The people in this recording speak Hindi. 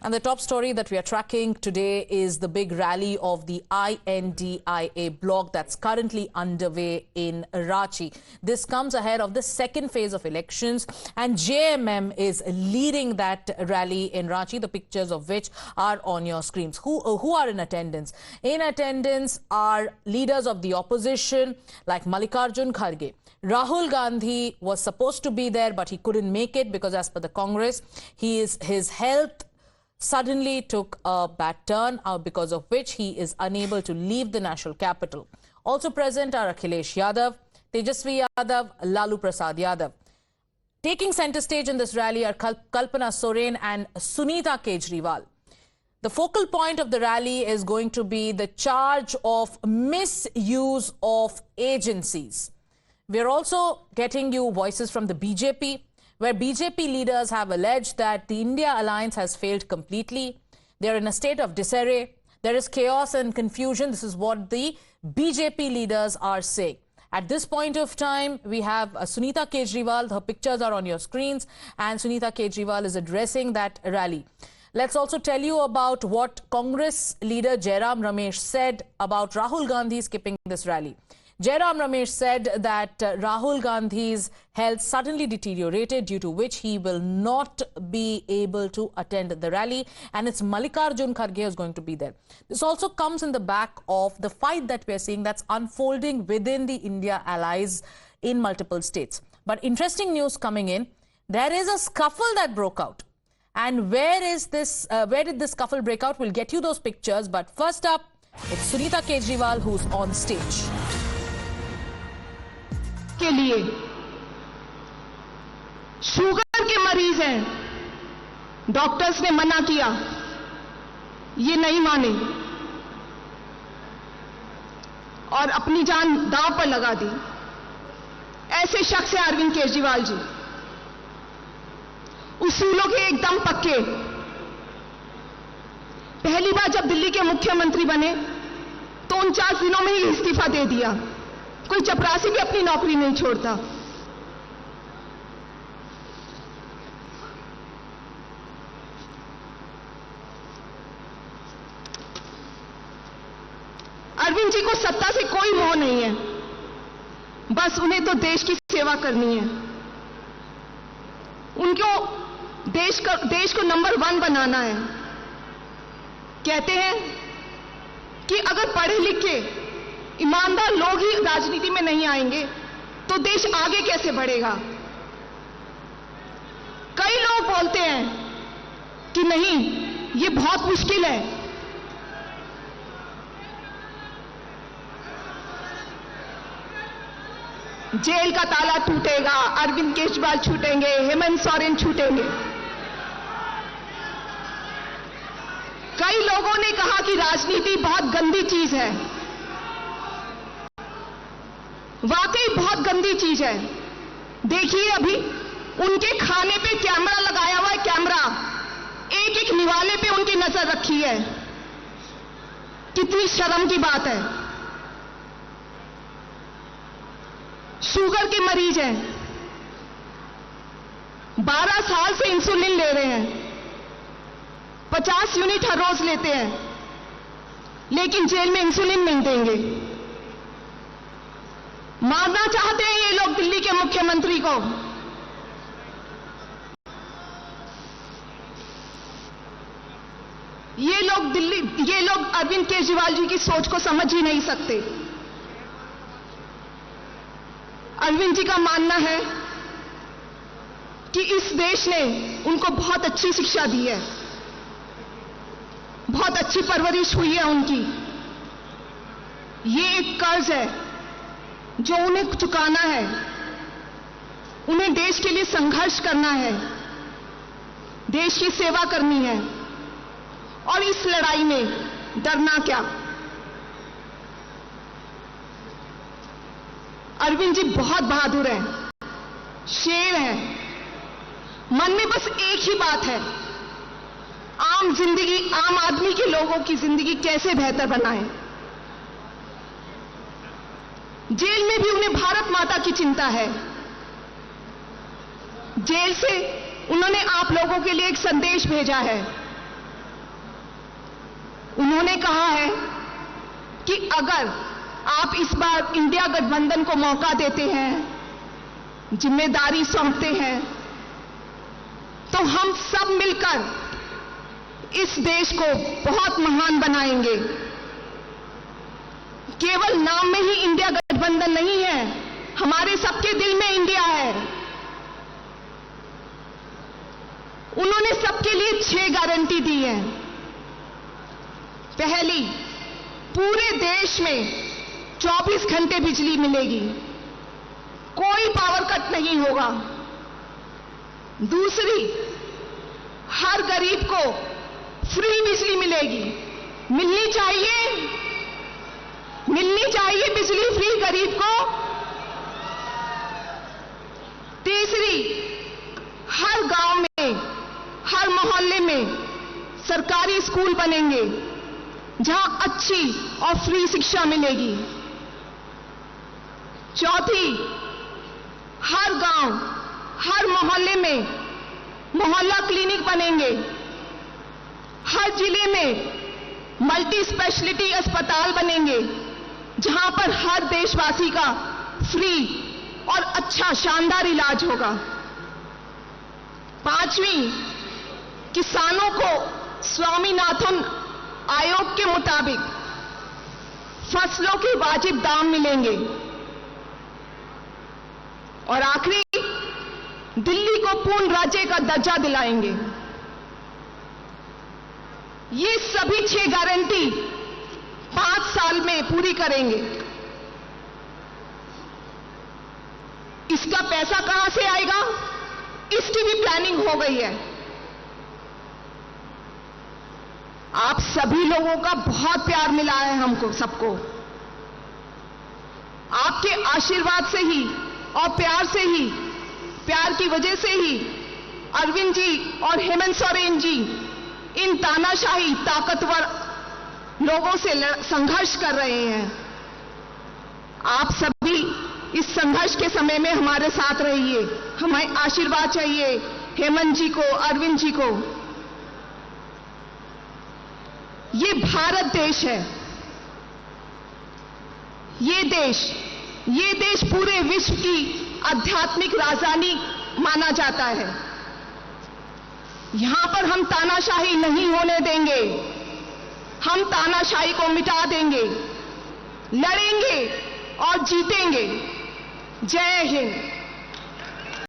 And the top story that we are tracking today is the big rally of the INDIA bloc that's currently underway in Ranchi. This comes ahead of the second phase of elections, and JMM is leading that rally in Ranchi, the pictures of which are on your screens. Who are in attendance? In attendance are leaders of the opposition like Mallikarjun Kharge. Rahul Gandhi was supposed to be there, but he couldn't make it because, as per the Congress, his health suddenly took a bad turn, because of which he is unable to leave the national capital. Also present are Akhilesh Yadav, Tejasvi Yadav, Lalu Prasad Yadav. Taking center stage in this rally are Kalpana Soren and Sunita Kejriwal. The focal point of the rally is going to be the charge of misuse of agencies. We're also getting you voices from the BJP, where BJP leaders have alleged that the India alliance has failed completely. They're in a state of disarray. There is chaos and confusion. This is what the BJP leaders are saying. At this point of time, we have Sunita Kejriwal. Her pictures are on your screens, and Sunita Kejriwal is addressing that rally. Let's also tell you about what Congress leader Jairam Ramesh said about Rahul Gandhi skipping this rally. Jairam Ramesh said that Rahul Gandhi's health suddenly deteriorated, due to which he will not be able to attend the rally, and it's Mallikarjun Kharge who's going to be there. This also comes in the back of the fight that we're seeing that's unfolding within the India allies in multiple states. But interesting news coming in, there is a scuffle that broke out. And where did this scuffle break out? We'll get you those pictures, but first up, it's Sunita Kejriwal who's on stage. के लिए शुगर के मरीज हैं, डॉक्टर्स ने मना किया, ये नहीं माने और अपनी जान दांव पर लगा दी। ऐसे शख्स है अरविंद केजरीवाल जी, उसूलों के एकदम पक्के। पहली बार जब दिल्ली के मुख्यमंत्री बने तो 49 दिनों में ही इस्तीफा दे दिया। कोई चपरासी भी अपनी नौकरी नहीं छोड़ता। अरविंद जी को सत्ता से कोई मोह नहीं है, बस उन्हें तो देश की सेवा करनी है। उनको देश को नंबर 1 बनाना है। कहते हैं कि अगर पढ़े लिखे ईमानदार लोग ही राजनीति में नहीं आएंगे तो देश आगे कैसे बढ़ेगा। कई लोग बोलते हैं कि नहीं, ये बहुत मुश्किल है। जेल का ताला टूटेगा, अरविंद केजरीवाल छूटेंगे, हेमंत सोरेन छूटेंगे। कई लोगों ने कहा कि राजनीति बहुत गंदी चीज है। वाकई बहुत गंदी चीज है। देखिए, अभी उनके खाने पे कैमरा लगाया हुआ है, कैमरा एक एक निवाले पे उनकी नजर रखी है। कितनी शर्म की बात है। शुगर के मरीज हैं, 12 साल से इंसुलिन ले रहे हैं, 50 यूनिट हर रोज लेते हैं, लेकिन जेल में इंसुलिन नहीं देंगे। मारना चाहते हैं ये लोग दिल्ली के मुख्यमंत्री को। ये लोग अरविंद केजरीवाल जी की सोच को समझ ही नहीं सकते। अरविंद जी का मानना है कि इस देश ने उनको बहुत अच्छी शिक्षा दी है, बहुत अच्छी परवरिश हुई है उनकी। ये एक कर्ज है जो उन्हें चुकाना है। उन्हें देश के लिए संघर्ष करना है, देश की सेवा करनी है, और इस लड़ाई में डरना क्या। अरविंद जी बहुत बहादुर हैं, शेर हैं। मन में बस एक ही बात है, आम आदमी के लोगों की जिंदगी कैसे बेहतर बनाएं। जेल में भी उन्हें भारत माता की चिंता है। जेल से उन्होंने आप लोगों के लिए एक संदेश भेजा है उन्होंने कहा है कि अगर आप इस बार इंडिया गठबंधन को मौका देते हैं, जिम्मेदारी सौंपते हैं, तो हम सब मिलकर इस देश को बहुत महान बनाएंगे। केवल नाम में ही इंडिया गठबंधन नहीं है, हमारे सबके दिल में इंडिया है। उन्होंने सबके लिए 6 गारंटी दी है। पहली, पूरे देश में 24 घंटे बिजली मिलेगी, कोई पावर कट नहीं होगा। दूसरी, हर गरीब को फ्री बिजली मिलेगी, मिलनी चाहिए बिजली फ्री गरीब को। तीसरी, हर गांव में, हर मोहल्ले में सरकारी स्कूल बनेंगे जहां अच्छी और फ्री शिक्षा मिलेगी। चौथी, हर गांव, हर मोहल्ले में मोहल्ला क्लिनिक बनेंगे। हर जिले में मल्टी स्पेशलिटी अस्पताल बनेंगे जहां पर हर देशवासी का फ्री और अच्छा शानदार इलाज होगा। पांचवी, किसानों को स्वामीनाथन आयोग के मुताबिक फसलों के वाजिब दाम मिलेंगे। और आखिरी, दिल्ली को पूर्ण राज्य का दर्जा दिलाएंगे। ये सभी 6 गारंटी 5 साल में पूरी करेंगे। इसका पैसा कहां से आएगा, इसकी भी प्लानिंग हो गई है। आप सभी लोगों का बहुत प्यार मिला है हमको सबको। आपके आशीर्वाद से ही और प्यार की वजह से ही अरविंद जी और हेमंत सोरेन जी इन तानाशाही ताकतवर लोगों से संघर्ष कर रहे हैं। आप सभी इस संघर्ष के समय में हमारे साथ रहिए। हमें आशीर्वाद चाहिए हेमंत जी को, अरविंद जी को। ये भारत देश है। ये देश पूरे विश्व की आध्यात्मिक राजधानी माना जाता है। यहां पर हम तानाशाही नहीं होने देंगे। हम तानाशाही को मिटा देंगे, लड़ेंगे और जीतेंगे। जय हिंद।